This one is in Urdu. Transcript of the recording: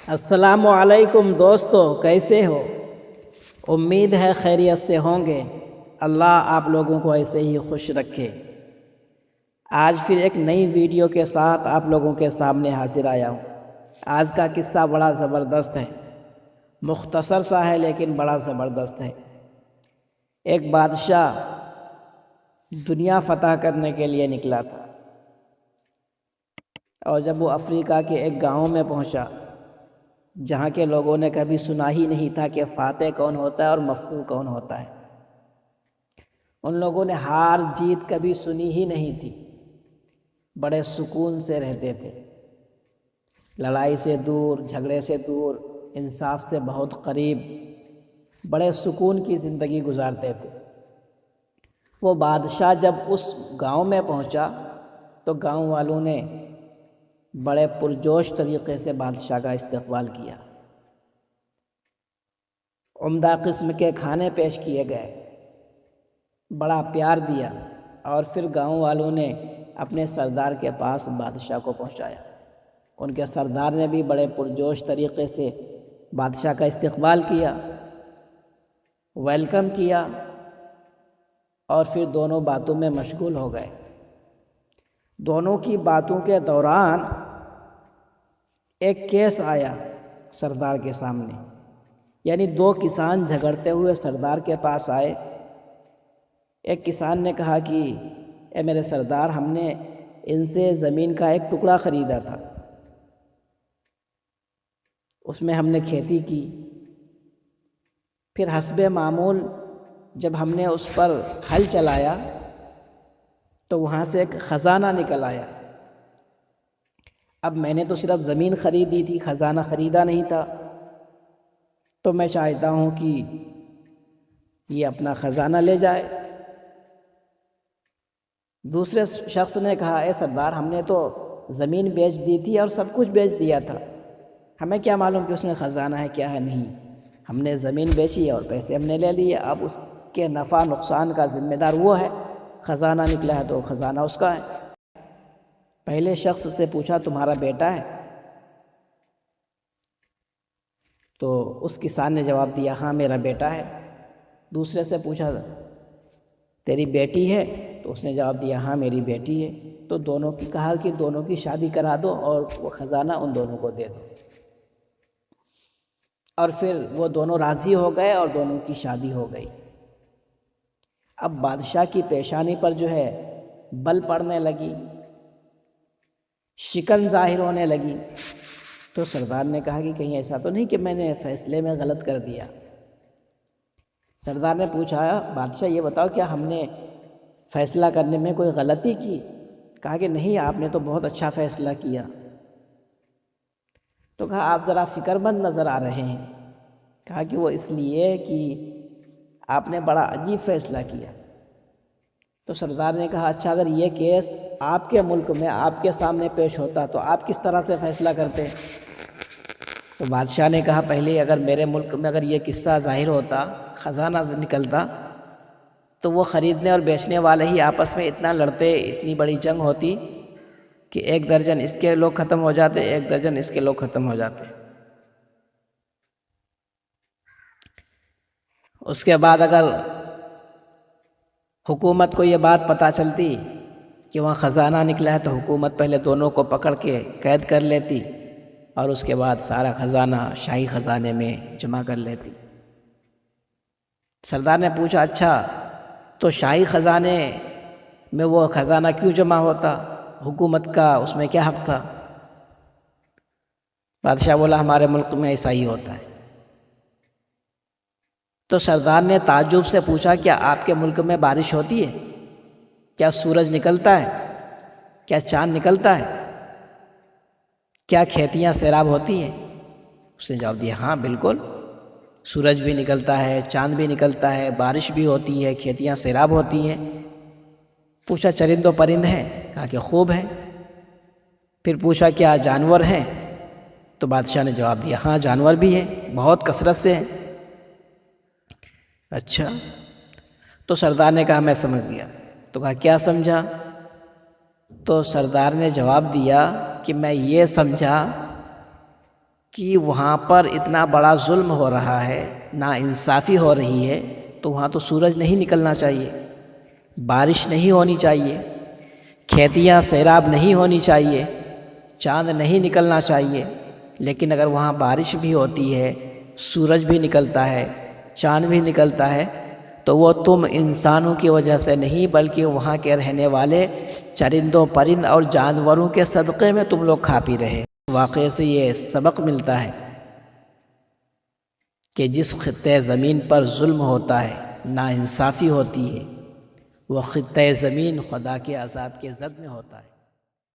السلام علیکم دوستو، کیسے ہو؟ امید ہے خیریت سے ہوں گے۔ اللہ آپ لوگوں کو ایسے ہی خوش رکھے۔ آج پھر ایک نئی ویڈیو کے ساتھ آپ لوگوں کے سامنے حاضر آیا ہوں۔ آج کا قصہ بڑا زبردست ہے، مختصر سا ہے لیکن بڑا زبردست ہے۔ ایک بادشاہ دنیا فتح کرنے کے لیے نکلا تھا، اور جب وہ افریقہ کے ایک گاؤں میں پہنچا جہاں کے لوگوں نے کبھی سنا ہی نہیں تھا کہ فاتح کون ہوتا ہے اور مفتوح کون ہوتا ہے، ان لوگوں نے ہار جیت کبھی سنی ہی نہیں تھی، بڑے سکون سے رہتے تھے، لڑائی سے دور، جھگڑے سے دور، انصاف سے بہت قریب، بڑے سکون کی زندگی گزارتے تھے۔ وہ بادشاہ جب اس گاؤں میں پہنچا تو گاؤں والوں نے بڑے پرجوش طریقے سے بادشاہ کا استقبال کیا۔ عمدہ قسم کے کھانے پیش کیے گئے، بڑا پیار دیا، اور پھر گاؤں والوں نے اپنے سردار کے پاس بادشاہ کو پہنچایا۔ ان کے سردار نے بھی بڑے پرجوش طریقے سے بادشاہ کا استقبال کیا، ویلکم کیا، اور پھر دونوں باتوں میں مشغول ہو گئے۔ دونوں کی باتوں کے دوران ایک کیس آیا سردار کے سامنے، یعنی دو کسان جھگڑتے ہوئے سردار کے پاس آئے۔ ایک کسان نے کہا کہ اے میرے سردار، ہم نے ان سے زمین کا ایک ٹکڑا خریدا تھا، اس میں ہم نے کھیتی کی، پھر حسب معمول جب ہم نے اس پر ہل چلایا تو وہاں سے ایک خزانہ نکل آیا۔ اب میں نے تو صرف زمین خریدی تھی، خزانہ خریدا نہیں تھا، تو میں چاہتا ہوں کہ یہ اپنا خزانہ لے جائے۔ دوسرے شخص نے کہا اے سردار، ہم نے تو زمین بیچ دی تھی اور سب کچھ بیچ دیا تھا، ہمیں کیا معلوم کہ اس میں خزانہ ہے کیا ہے نہیں، ہم نے زمین بیچی اور پیسے ہم نے لے لیے، اب اس کے نفع نقصان کا ذمہ دار وہ ہے، خزانہ نکلا ہے تو خزانہ اس کا ہے۔ پہلے شخص سے پوچھا تمہارا بیٹا ہے؟ تو اس کسان نے جواب دیا ہاں میرا بیٹا ہے۔ دوسرے سے پوچھا تیری بیٹی ہے؟ تو اس نے جواب دیا ہاں میری بیٹی ہے۔ تو دونوں کی کہا کہ دونوں کی شادی کرا دو اور وہ خزانہ ان دونوں کو دے دو، اور پھر وہ دونوں راضی ہو گئے اور دونوں کی شادی ہو گئی۔ اب بادشاہ کی پیشانی پر جو ہے بل پڑنے لگی، شکن ظاہر ہونے لگی، تو سردار نے کہا کہ کہیں ایسا تو نہیں کہ میں نے فیصلے میں غلط کر دیا۔ سردار نے پوچھا بادشاہ یہ بتاؤ کیا ہم نے فیصلہ کرنے میں کوئی غلطی کی؟ کہا کہ نہیں، آپ نے تو بہت اچھا فیصلہ کیا۔ تو کہا آپ ذرا فکر مند نظر آ رہے ہیں۔ کہا کہ وہ اس لیے کہ آپ نے بڑا عجیب فیصلہ کیا۔ تو سردار نے کہا اچھا، اگر یہ کیس آپ کے ملک میں آپ کے سامنے پیش ہوتا تو آپ کس طرح سے فیصلہ کرتے؟ تو بادشاہ نے کہا پہلے اگر میرے ملک میں اگر یہ قصہ ظاہر ہوتا، خزانہ نکلتا، تو وہ خریدنے اور بیچنے والے ہی آپس میں اتنا لڑتے، اتنی بڑی جنگ ہوتی کہ ایک درجن اس کے لوگ ختم ہو جاتے، ایک درجن اس کے لوگ ختم ہو جاتے۔ اس کے بعد اگر حکومت کو یہ بات پتہ چلتی کہ وہاں خزانہ نکلا ہے تو حکومت پہلے دونوں کو پکڑ کے قید کر لیتی اور اس کے بعد سارا خزانہ شاہی خزانے میں جمع کر لیتی۔ سردار نے پوچھا اچھا تو شاہی خزانے میں وہ خزانہ کیوں جمع ہوتا؟ حکومت کا اس میں کیا حق تھا؟ بادشاہ بولا ہمارے ملک میں ایسا ہی ہوتا ہے۔ تو سردار نے تعجب سے پوچھا کیا آپ کے ملک میں بارش ہوتی ہے؟ کیا سورج نکلتا ہے؟ کیا چاند نکلتا ہے؟ کیا کھیتیاں سیراب ہوتی ہیں؟ اس نے جواب دیا ہاں بالکل، سورج بھی نکلتا ہے، چاند بھی نکلتا ہے، بارش بھی ہوتی ہے، کھیتیاں سیراب ہوتی ہیں۔ پوچھا چرند و پرند ہیں؟ کہا کہ خوب ہیں۔ پھر پوچھا کیا جانور ہیں؟ تو بادشاہ نے جواب دیا ہاں جانور بھی ہیں، بہت کثرت سے ہیں۔ اچھا، تو سردار نے کہا میں سمجھ گیا۔ تو کہا کیا سمجھا؟ تو سردار نے جواب دیا کہ میں یہ سمجھا کہ وہاں پر اتنا بڑا ظلم ہو رہا ہے، ناانصافی ہو رہی ہے، تو وہاں تو سورج نہیں نکلنا چاہیے، بارش نہیں ہونی چاہیے، کھیتیاں سیراب نہیں ہونی چاہیے، چاند نہیں نکلنا چاہیے۔ لیکن اگر وہاں بارش بھی ہوتی ہے، سورج بھی نکلتا ہے، چاند بھی نکلتا ہے، تو وہ تم انسانوں کی وجہ سے نہیں بلکہ وہاں کے رہنے والے چرندوں پرند اور جانوروں کے صدقے میں تم لوگ کھا پی رہے۔ واقعے سے یہ سبق ملتا ہے کہ جس خطے زمین پر ظلم ہوتا ہے، ناانصافی ہوتی ہے، وہ خطے زمین خدا کے عذاب کے زد میں ہوتا ہے۔